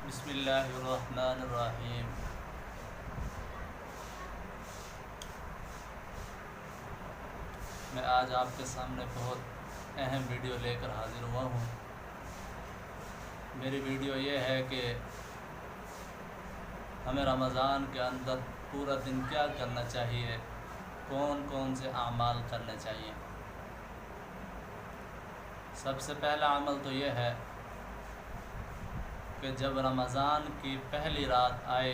بسم اللہ الرحمن الرحیم۔ میں آج آپ کے سامنے بہت اہم ویڈیو لے کر حاضر ہوا ہوں۔ میری ویڈیو یہ ہے کہ ہمیں رمضان کے اندر پورا دن کیا کرنا چاہیے، کون کون سے اعمال کرنے چاہیے۔ سب سے پہلا عمل تو یہ ہے کہ جب رمضان کی پہلی رات آئے،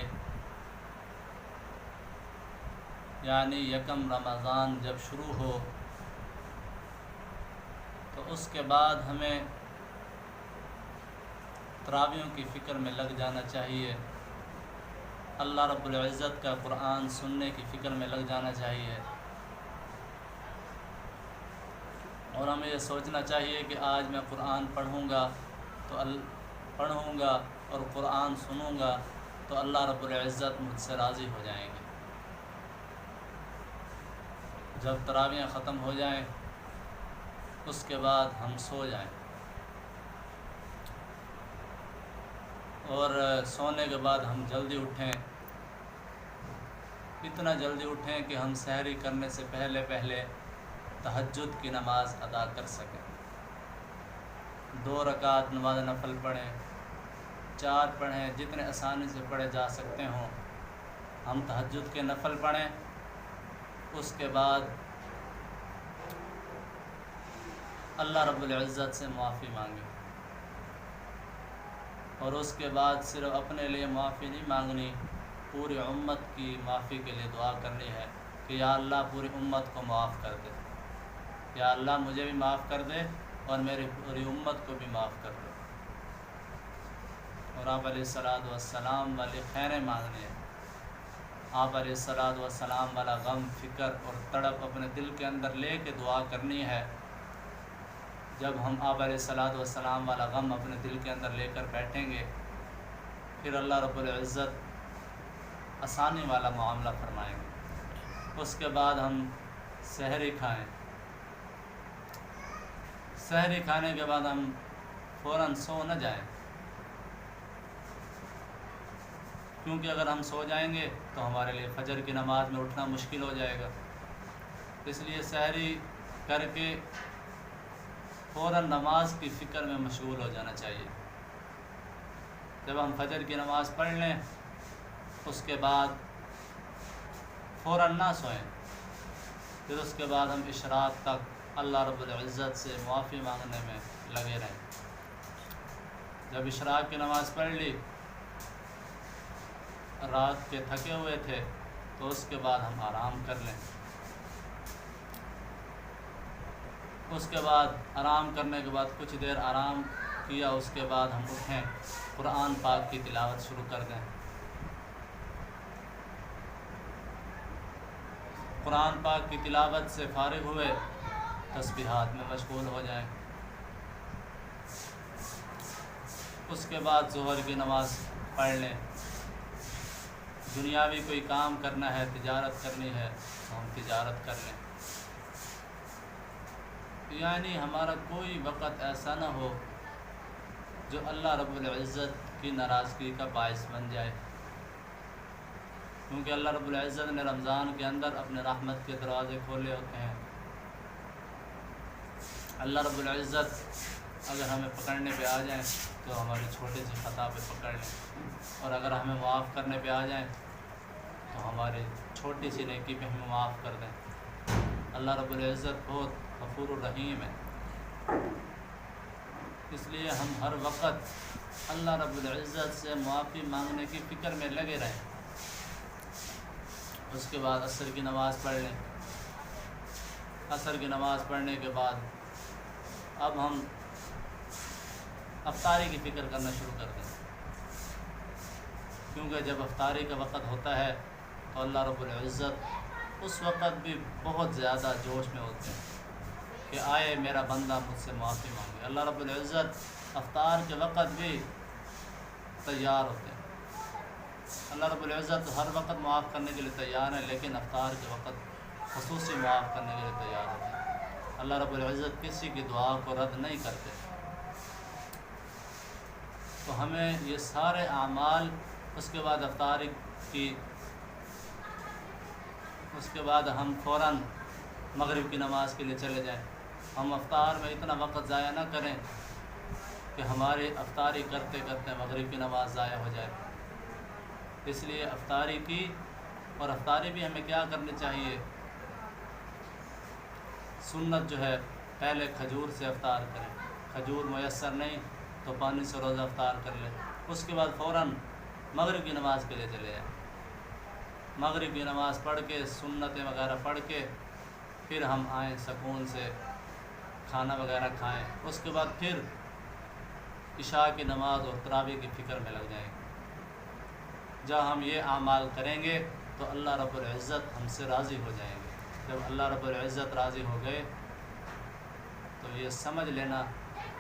یعنی یکم رمضان جب شروع ہو، تو اس کے بعد ہمیں تراویحوں کی فکر میں لگ جانا چاہیے، اللہ رب العزت کا قرآن سننے کی فکر میں لگ جانا چاہیے، اور ہمیں یہ سوچنا چاہیے کہ آج میں قرآن پڑھوں گا اور قرآن سنوں گا تو اللہ رب العزت مجھ سے راضی ہو جائیں گے۔ جب تراویحیں ختم ہو جائیں اس کے بعد ہم سو جائیں، اور سونے کے بعد ہم جلدی اٹھیں، اتنا جلدی اٹھیں کہ ہم سحری کرنے سے پہلے تہجد کی نماز ادا کر سکیں، 2 رکعت نماز نفل پڑھیں، 4 پڑھیں، جتنے آسانی سے پڑھے جا سکتے ہوں۔ ہم تہجد کے نفل پڑھیں، اس کے بعد اللہ رب العزت سے معافی مانگیں، اور اس کے بعد صرف اپنے لیے معافی نہیں مانگنی، پوری امت کی معافی کے لیے دعا کرنی ہے کہ یا اللہ پوری امت کو معاف کر دے، یا اللہ مجھے بھی معاف کر دے اور میری پوری امت کو بھی معاف کر دے، اور آپ علیہ السلام والی خیریں مانگنی ہے، آپ علیہ السلام والا غم، فکر اور تڑپ اپنے دل کے اندر لے کے دعا کرنی ہے۔ جب ہم آپ علیہ السلام والا غم اپنے دل کے اندر لے کر بیٹھیں گے، پھر اللہ رب العزت آسانی والا معاملہ فرمائیں گے۔ اس کے بعد ہم سحری کھائیں، سحری کھانے کے بعد ہم فوراً سو نہ جائیں، کیونکہ اگر ہم سو جائیں گے تو ہمارے لیے فجر کی نماز میں اٹھنا مشکل ہو جائے گا، اس لیے سحری کر کے فوراً نماز کی فکر میں مشغول ہو جانا چاہیے۔ جب ہم فجر کی نماز پڑھ لیں اس کے بعد فوراً نہ سوئیں، پھر اس کے بعد ہم اشراق تک اللہ رب العزت سے معافی مانگنے میں لگے رہیں۔ جب اشراق کی نماز پڑھ لی، رات کے تھکے ہوئے تھے تو اس کے بعد ہم آرام کر لیں، اس کے بعد آرام کرنے کے بعد کچھ دیر آرام کیا، اس کے بعد ہم اٹھیں، قرآن پاک کی تلاوت شروع کر دیں، قرآن پاک کی تلاوت سے فارغ ہوئے تسبیحات میں مشغول ہو جائیں، اس کے بعد ظہر کی نماز پڑھ لیں۔ دنیاوی کوئی کام کرنا ہے، تجارت کرنی ہے تو ہم تجارت کر لیں، یعنی ہمارا کوئی وقت ایسا نہ ہو جو اللہ رب العزت کی ناراضگی کا باعث بن جائے، کیونکہ اللہ رب العزت نے رمضان کے اندر اپنے رحمت کے دروازے کھولے ہوتے ہیں۔ اللہ رب العزت اگر ہمیں پکڑنے پہ آ جائیں تو ہماری چھوٹی سی خطا پہ پکڑ لیں، اور اگر ہمیں معاف کرنے پہ آ جائیں تو ہماری چھوٹی سی نیکی پہ ہمیں معاف کر دیں۔ اللہ رب العزت بہت غفور الرحیم ہے، اس لیے ہم ہر وقت اللہ رب العزت سے معافی مانگنے کی فکر میں لگے رہیں۔ اس کے بعد عصر کی نماز پڑھ لیں، عصر کی نماز پڑھنے کے بعد اب ہم افطاری کی فکر کرنا شروع کر دیں، کیونکہ جب افطاری کا وقت ہوتا ہے تو اللہ رب العزت اس وقت بھی بہت زیادہ جوش میں ہوتے ہیں کہ آئے میرا بندہ مجھ سے معافی مانگے۔ اللہ رب العزت افطار کے وقت بھی تیار ہوتے ہیں، اللہ رب العزت ہر وقت معاف کرنے کے لیے تیار ہے، لیکن افطار کے وقت خصوصی معاف کرنے کے لیے تیار ہوتے ہیں۔ اللہ رب العزت کسی کی دعا کو رد نہیں کرتے۔ تو ہمیں یہ سارے اعمال اس کے بعد افطاری کی، اس کے بعد ہم فوراً مغرب کی نماز کے لیے چلے جائیں۔ ہم افطار میں اتنا وقت ضائع نہ کریں کہ ہماری افطاری کرتے کرتے مغرب کی نماز ضائع ہو جائے۔ اس لیے افطاری کی، اور افطاری بھی ہمیں کیا کرنی چاہیے؟ سنت جو ہے پہلے کھجور سے افطار کریں، کھجور میسر نہیں تو پانی سے روزہ افطار کر لیں، اس کے بعد فوراً مغرب کی نماز کے لیے چلے جائیں۔ مغرب کی نماز پڑھ کے سنتیں وغیرہ پڑھ کے پھر ہم آئیں سکون سے کھانا وغیرہ کھائیں، اس کے بعد پھر عشاء کی نماز اور تراویح کی فکر میں لگ جائیں گے۔ جب ہم یہ اعمال کریں گے تو اللہ رب العزت ہم سے راضی ہو جائیں گے۔ جب اللہ رب العزت راضی ہو گئے تو یہ سمجھ لینا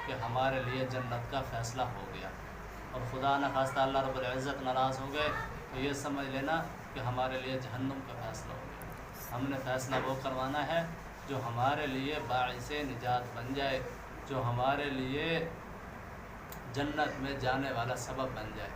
کہ ہمارے لیے جنت کا فیصلہ ہو گیا، اور خدا نہ خواستہ اللہ رب العزت ناراض ہو گئے تو یہ سمجھ لینا کہ ہمارے لیے جہنم کا فیصلہ ہو گیا۔ ہم نے فیصلہ وہ کروانا ہے جو ہمارے لیے باعث نجات بن جائے، جو ہمارے لیے جنت میں جانے والا سبب بن جائے۔